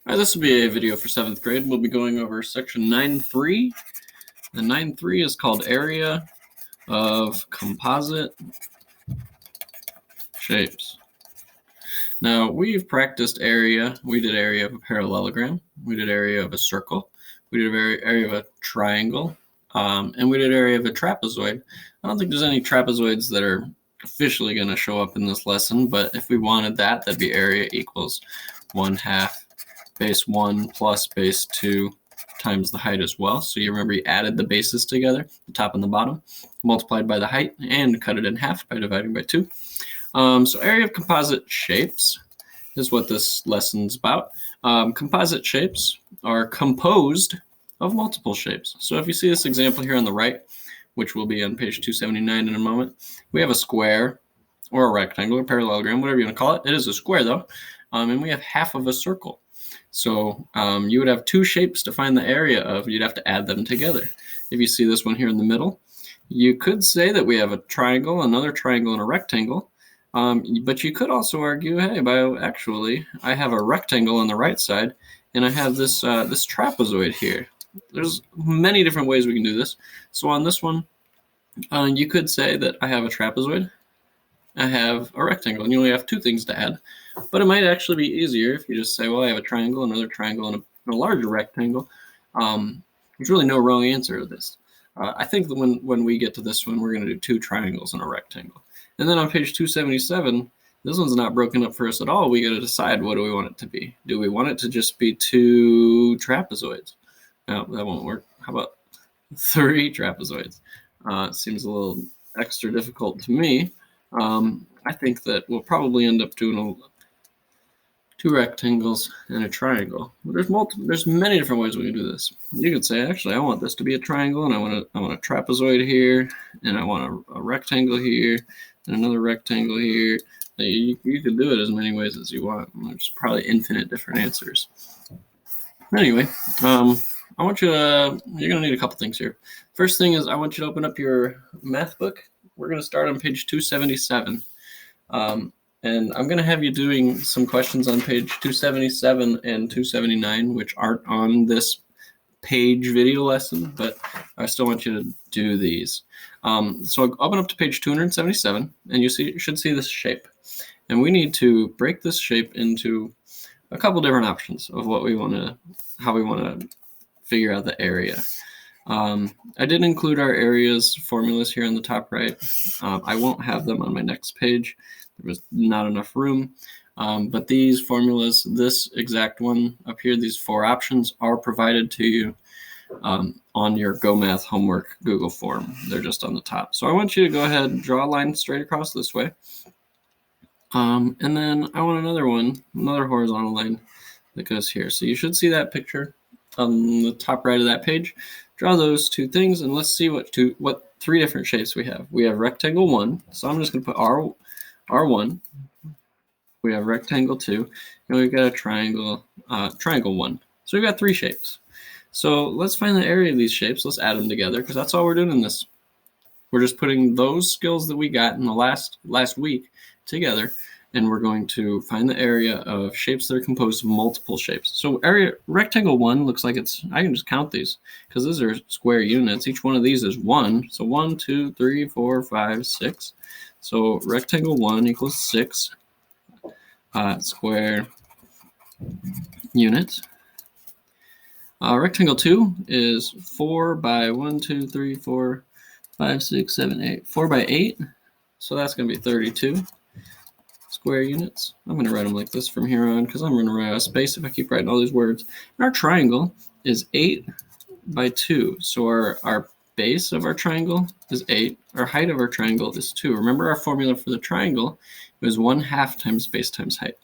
All right, this will be a video for 7th grade. We'll be going over section 9.3. And 9.3 is called Area of Composite Shapes. Now, we've practiced area. We did area of a parallelogram. We did area of a circle. We did area of a triangle. And we did area of a trapezoid. I don't think there's any trapezoids that are officially going to show up in this lesson, but if we wanted that, that'd be area equals 1/2 base 1 plus base 2 times the height as well. So you remember you added the bases together, the top and the bottom, multiplied by the height, and cut it in half by dividing by 2. So area of composite shapes is what this lesson's about. Composite shapes are composed of multiple shapes. So if you see this example here on the right, which will be on page 279 in a moment, we have a square or a rectangle or parallelogram, whatever you want to call it. It is a square though, and we have half of a circle. So you would have two shapes to find the area of. You'd have to add them together. If you see this one here in the middle, you could say that we have a triangle, another triangle, and a rectangle. But you could also argue, hey, actually, I have a rectangle on the right side, and I have this this trapezoid here. There's many different ways we can do this. So on this one, you could say that I have a trapezoid, I have a rectangle, and you only have two things to add. But it might actually be easier if you just say, well, I have a triangle, another triangle, and a larger rectangle. There's really no wrong answer to this. I think that when we get to this one, we're going to do two triangles and a rectangle. And then on page 277, this one's not broken up for us at all. We got to decide, what do we want it to be? Do we want it to just be two trapezoids? No, that won't work. How about three trapezoids? It seems a little extra difficult to me. I think that we'll probably end up doing two rectangles and a triangle. There's many different ways we can do this. You could say, actually, I want this to be a triangle, and I want a trapezoid here, and I want a rectangle here, and another rectangle here. You could do it as many ways as you want. There's probably infinite different answers. Anyway, I want you to, you're going to need a couple things here. First thing is I want you to open up your math book. We're going to start on page 277. And I'm going to have you doing some questions on page 277 and 279, which aren't on this page video lesson, but I still want you to do these. So open up to page 277, and you should see this shape. And we need to break this shape into a couple different options of how we want to figure out the area. I did include our areas formulas here on the top right. I won't have them on my next page. There was not enough room. But these formulas, this exact one up here, these four options are provided to you on your Go Math homework Google form. They're just on the top. So I want you to go ahead and draw a line straight across this way. And then I want another horizontal line that goes here. So you should see that picture on the top right of that page. Draw those two things, and let's see what three different shapes we have. We have rectangle 1, so I'm just going to put R1. We have rectangle 2, and we've got a triangle 1. So we've got three shapes. So let's find the area of these shapes. Let's add them together, because that's all we're doing in this. We're just putting those skills that we got in the last week together, and we're going to find the area of shapes that are composed of multiple shapes. So rectangle 1 looks like I can just count these because these are square units. Each one of these is 1. So 1, 2, 3, 4, 5, 6. So rectangle 1 equals 6 square units. Rectangle 2 is 4 by 1, 2, 3, 4, 5, 6, 7, 8. 4 by 8. So that's going to be 32 square units. I'm going to write them like this from here on because I'm going to run out of space if I keep writing all these words. And our triangle is 8 by 2. So our base of our triangle is 8. Our height of our triangle is 2. Remember our formula for the triangle was 1/2 times base times height.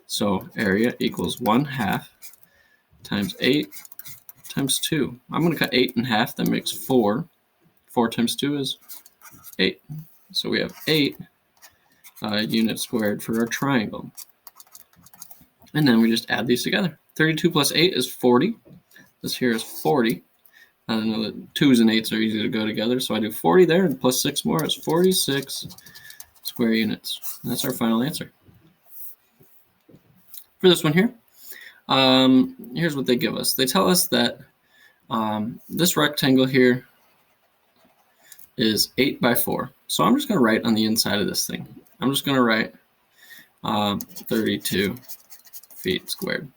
So area equals 1/2 times 8 times 2. I'm going to cut 8 in half. That makes 4. 4 times 2 is 8. So we have 8 units squared for our triangle. And then we just add these together. 32 plus 8 is 40. This here is 40. I know that 2's and 8's are easy to go together, so I do 40 there, and plus 6 more is 46 square units. And that's our final answer. For this one here, Here's what they give us. They tell us that this rectangle here is 8 by 4. So I'm just going to write on the inside of this thing. I'm just going to write 32 feet squared.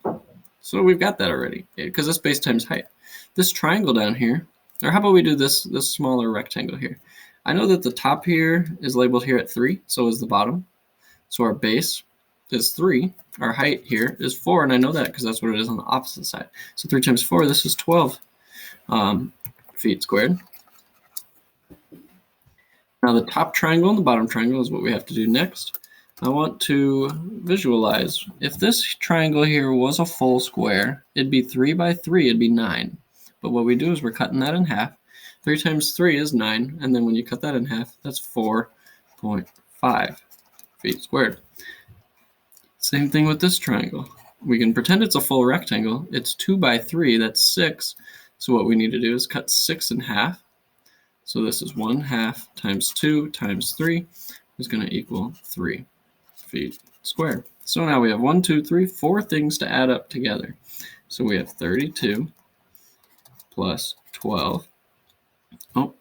So we've got that already, because that's base times height. This triangle down here, or how about we do this smaller rectangle here? I know that the top here is labeled here at 3, so is the bottom. So our base is 3. Our height here is 4, and I know that because that's what it is on the opposite side. So 3 times 4, this is 12 feet squared. Now the top triangle and the bottom triangle is what we have to do next. I want to visualize, if this triangle here was a full square, it'd be 3 by 3, it'd be 9. But what we do is we're cutting that in half. 3 times 3 is 9, and then when you cut that in half, that's 4.5 feet squared. Same thing with this triangle. We can pretend it's a full rectangle. It's 2 by 3, that's 6. So what we need to do is cut 6 in half. So this is 1/2 times 2 times 3 is going to equal 3 feet squared. So now we have 1, 2, 3, 4 things to add up together. So we have 32 plus 12,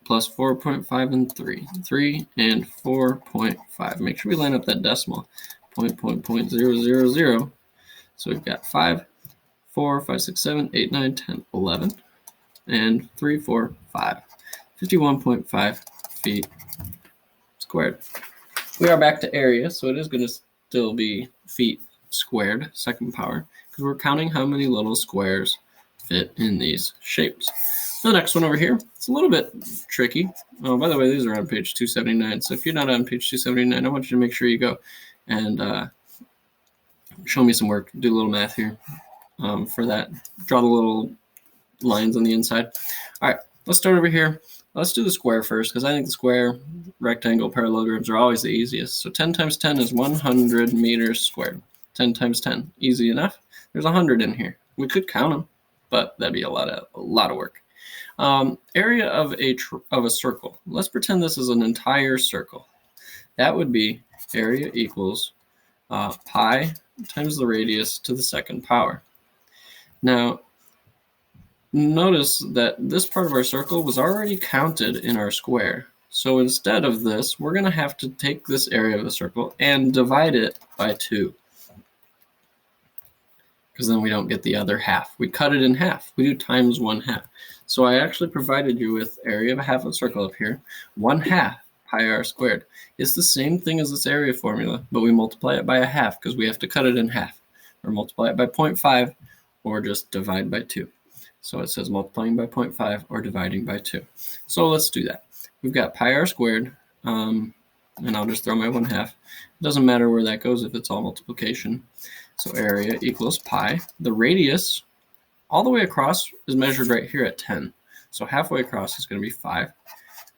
plus 4.5 and 3. 3 and 4.5. Make sure we line up that decimal. 0.000. So we've got 5, 4, 5, 6, 7, 8, 9, 10, 11, and 3, 4, 5. 51.5 feet squared. We are back to area, so it is going to still be feet squared, second power, because we're counting how many little squares fit in these shapes. The next one over here, it's a little bit tricky. Oh, by the way, these are on page 279. So if you're not on page 279, I want you to make sure you go and show me some work. Do a little math here for that. Draw the little lines on the inside. All right, let's start over here. Let's do the square first, because I think the square, rectangle, parallelograms are always the easiest. So 10 times 10 is 100 meters squared. 10 times 10, easy enough. There's 100 in here. We could count them, but that'd be a lot of work. Area of a circle. Let's pretend this is an entire circle. That would be area equals pi times the radius to the second power. Now, notice that this part of our circle was already counted in our square. So instead of this, we're going to have to take this area of the circle and divide it by 2. Because then we don't get the other half. We cut it in half. We do times 1/2. So I actually provided you with area of a half of a circle up here. 1/2 pi r squared. It's the same thing as this area formula, but we multiply it by a half because we have to cut it in half. Or multiply it by 0.5 or just divide by 2. So it says multiplying by 0.5 or dividing by 2. So let's do that. We've got pi r squared, and I'll just throw my 1/2. It doesn't matter where that goes if it's all multiplication. So area equals pi. The radius all the way across is measured right here at 10. So halfway across is going to be 5.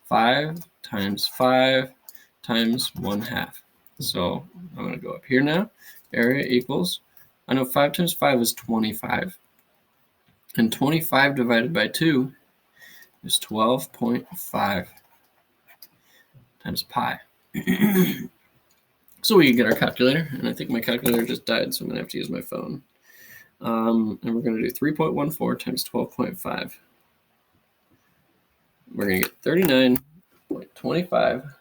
5 times 5 times 1/2. So I'm going to go up here now. Area equals, I know 5 times 5 is 25. And 25 divided by 2 is 12.5 times pi. So we can get our calculator, and I think my calculator just died, so I'm going to have to use my phone. And we're going to do 3.14 times 12.5. We're going to get 39.25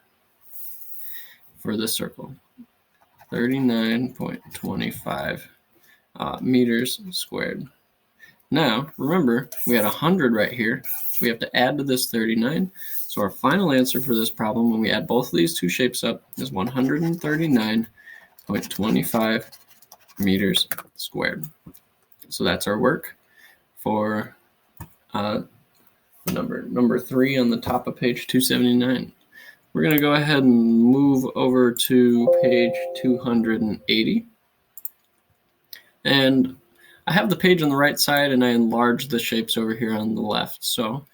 for this circle. 39.25 meters squared. Now, remember, we had 100 right here, so we have to add to this 39. So our final answer for this problem, when we add both of these two shapes up, is 139.25 meters squared. So that's our work for number 3 on the top of page 279. We're going to go ahead and move over to page 280. And I have the page on the right side, and I enlarged the shapes over here on the left. So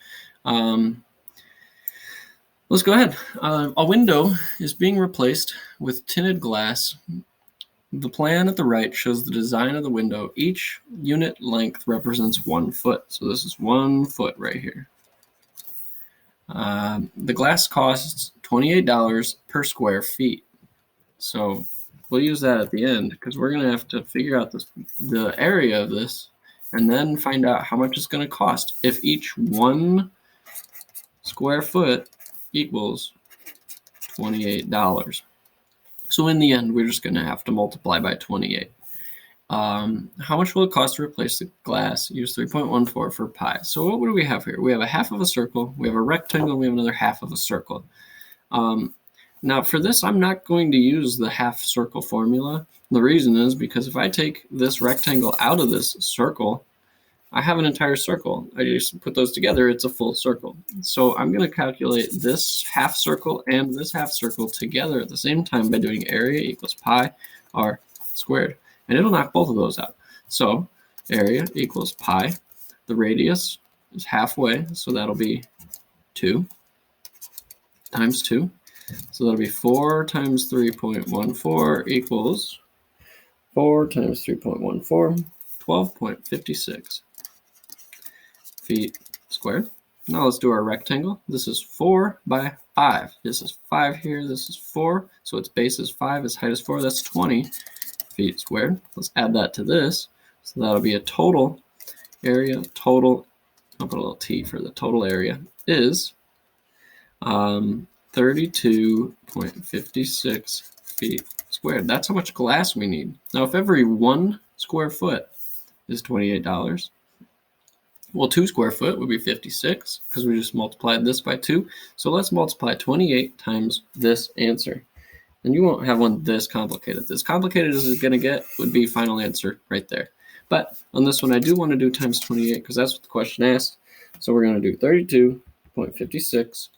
let's go ahead. A window is being replaced with tinted glass. The plan at the right shows the design of the window. Each unit length represents 1 foot. So this is 1 foot right here. The glass costs $28 per square feet. So we'll use that at the end because we're going to have to figure out the area of this and then find out how much it's going to cost if each 1 square foot equals $28. So in the end, we're just going to have to multiply by 28. How much will it cost to replace the glass? Use 3.14 for pi. So what do we have here? We have a half of a circle, we have a rectangle, and we have another half of a circle. Now for this, I'm not going to use the half circle formula. The reason is because if I take this rectangle out of this circle, I have an entire circle. I just put those together, it's a full circle. So I'm going to calculate this half circle and this half circle together at the same time by doing area equals pi r squared. And it'll knock both of those out. So area equals pi. The radius is halfway, so that'll be 2 times 2. So that'll be 4 times 3.14 equals 4 times 3.14, 12.56 feet squared. Now let's do our rectangle. This is 4 by 5. This is 5 here, this is 4. So its base is 5, its height is 4, that's 20 feet squared. Let's add that to this. So that'll be a total area, total, I'll put a little t for the total area, is 32.56 feet squared. That's how much glass we need. Now, if every 1 square foot is $28, well, 2 square foot would be 56 because we just multiplied this by 2. So let's multiply 28 times this answer. And you won't have one this complicated. As complicated as it's going to get would be final answer right there. But on this one, I do want to do times 28 because that's what the question asked. So we're going to do 32.56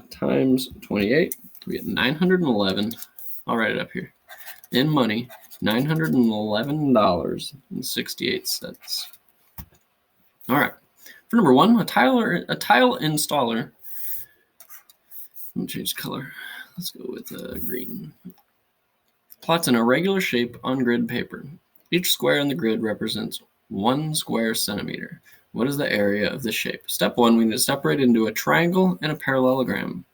times 28. We get 911. I'll write it up here. In money, $911.68. All right. For number 1, a tile installer. Let me change color. Let's go with green. Plots an irregular shape on grid paper. Each square in the grid represents 1 square centimeter. What is the area of the shape? Step 1, we need to separate into a triangle and a parallelogram.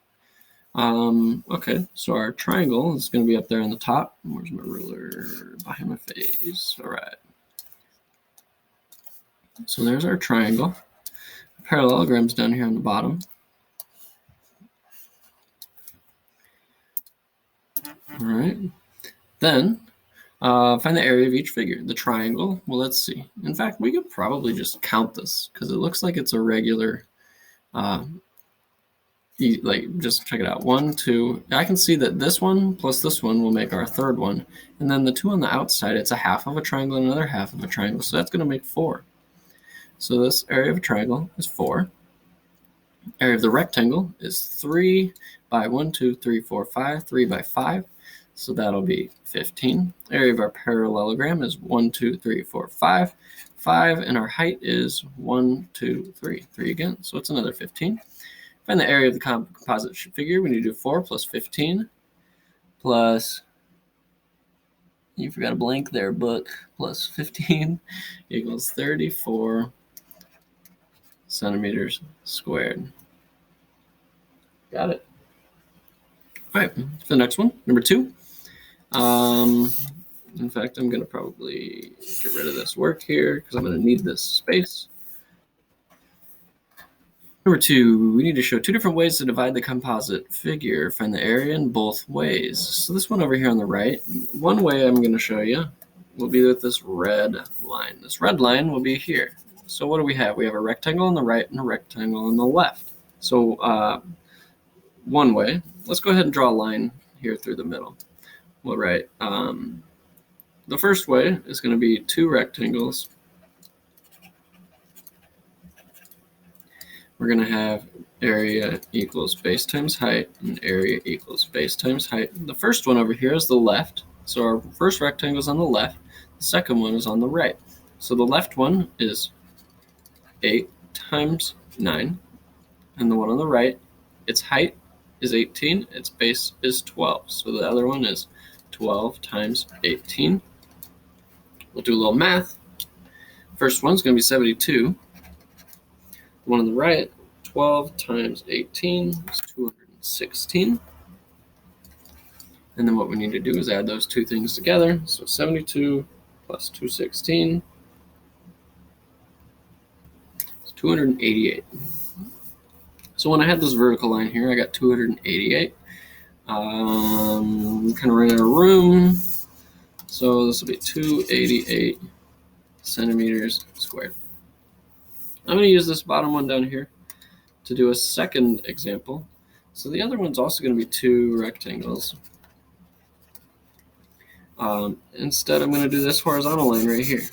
Okay, so our triangle is going to be up there on the top. Where's my ruler? Behind my face. All right. So there's our triangle. Parallelogram's down here on the bottom. All right. Then find the area of each figure. The triangle, well, let's see. In fact, we could probably just count this because it looks like it's a regular, just check it out. 1, 2, I can see that this one plus this one will make our third one. And then the 2 on the outside, it's a half of a triangle and another half of a triangle. So that's going to make 4. So this area of a triangle is 4. Area of the rectangle is 3 by 1, 2, 3, 4, 5, 3 by 5. So that'll be 15. Area of our parallelogram is 1, 2, 3, 4, 5. 5, and our height is 1, 2, 3. 3 again, so it's another 15. Find the area of the composite figure. We need to do 4 plus 15 plus, you forgot a blank there, book, plus 15 equals 34 centimeters squared. Got it. All right, for the next one, number 2. In fact, I'm going to probably get rid of this work here because I'm going to need this space. Number 2, we need to show 2 different ways to divide the composite figure. Find the area in both ways. So this one over here on the right, one way I'm going to show you will be with this red line. This red line will be here. So what do we have? We have a rectangle on the right and a rectangle on the left. So one way, let's go ahead and draw a line here through the middle. We'll write, the first way is going to be 2 rectangles. We're going to have area equals base times height and area equals base times height. The first one over here is the left. So our first rectangle is on the left. The second one is on the right. So the left one is 8 times 9. And the one on the right, its height is 18, its base is 12. So the other one is 12 times 18. We'll do a little math. First one's going to be 72. The one on the right, 12 times 18 is 216. And then what we need to do is add those two things together. So 72 plus 216 is 288. So when I had this vertical line here, I got 288. I'm kind of running out of room. So this will be 288 centimeters squared. I'm going to use this bottom one down here to do a second example. So the other one's also going to be two rectangles. Instead, I'm going to do this horizontal line right here.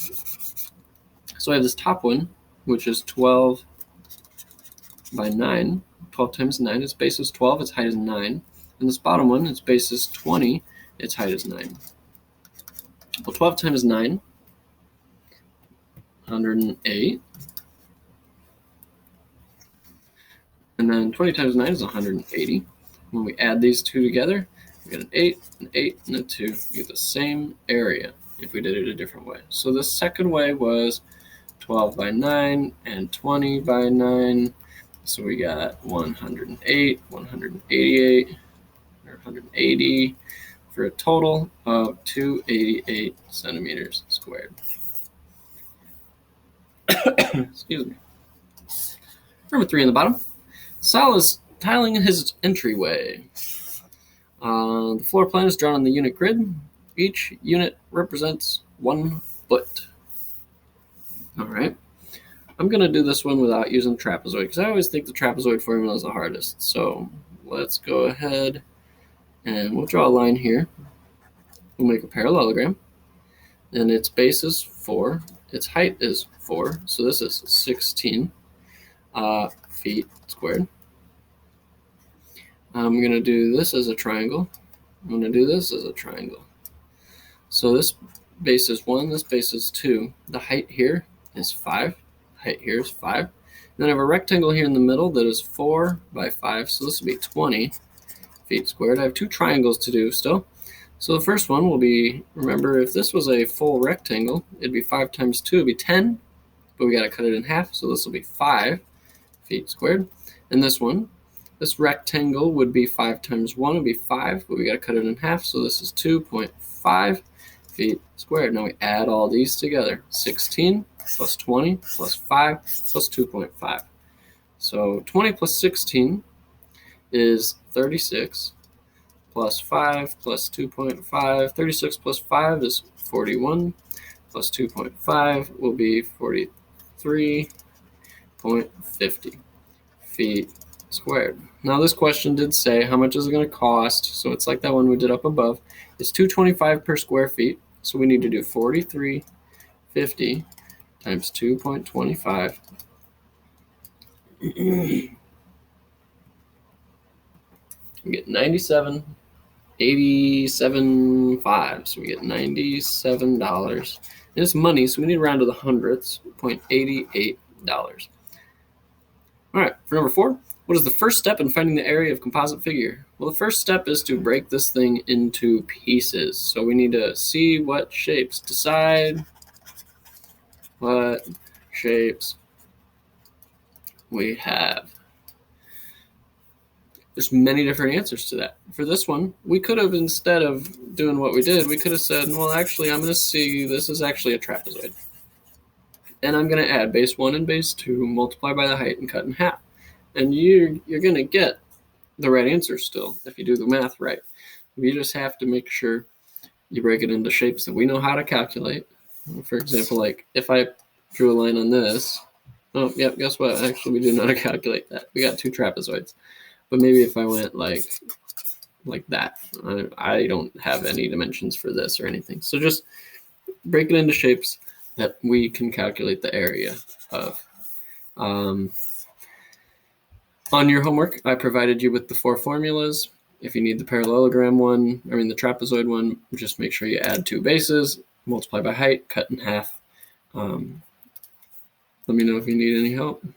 So I have this top one, which is 12 by 9. 12 times 9, its base is 12, its height is 9. And this bottom one, its base is 20, its height is 9. Well, 12 times 9, 108. And then 20 times 9 is 180. When we add these two together, we get an 8, an 8, and a 2. We get the same area if we did it a different way. So the second way was 12 by 9 and 20 by 9. So we got 108, 188, or 180 for a total of 288 centimeters squared. Excuse me. Number 3 on the bottom. Sal is tiling his entryway. The floor plan is drawn on the unit grid. Each unit represents 1 foot. All right. I'm going to do this one without using the trapezoid because I always think the trapezoid formula is the hardest. So let's go ahead and we'll draw a line here. We'll make a parallelogram. And its base is 4. Its height is 4. So this is 16 feet squared. I'm going to do this as a triangle. I'm going to do this as a triangle. So this base is 1, this base is 2. The height here is 5. Height here is 5. And then I have a rectangle here in the middle that is 4 by 5. So this will be 20 feet squared. I have two triangles to do still. So the first one will be, remember, if this was a full rectangle, it'd be 5 times 2, it'd be 10. But we got to cut it in half. So this will be 5 feet squared. And this one, this rectangle would be 5 times 1 would be 5, but we got to cut it in half. So this is 2.5 feet squared. Now we add all these together. 16 plus 20 plus 5 plus 2.5. So 20 plus 16 is 36 plus 5 plus 2.5. 36 plus 5 is 41 plus 2.5 will be 43.50 feet squared. Now this question did say how much is it going to cost, so it's like that one we did up above. It's $2.25 per square feet, so we need to do 43.50 times 2.25. We get 97.87.5, so we get $97. And it's money, so we need to round to the hundredths, $0.88. All right, for number 4, what is the first step in finding the area of composite figure? Well, the first step is to break this thing into pieces. So we need to see what shapes. Decide what shapes we have. There's many different answers to that. For this one, we could have, instead of doing what we did, we could have said, well, actually, I'm going to see this is actually a trapezoid. And I'm going to add base 1 and base 2, multiply by the height, and cut in half. And you're going to get the right answer still if you do the math right. You just have to make sure you break it into shapes that we know how to calculate. For example, like if I drew a line on this, oh, yep, guess what? Actually, we do know how to calculate that. We got 2 trapezoids. But maybe if I went like that, I don't have any dimensions for this or anything. So just break it into shapes that we can calculate the area of. On your homework, I provided you with the 4 formulas. If you need the parallelogram one, the trapezoid one, just make sure you add 2 bases, multiply by height, cut in half. Let me know if you need any help.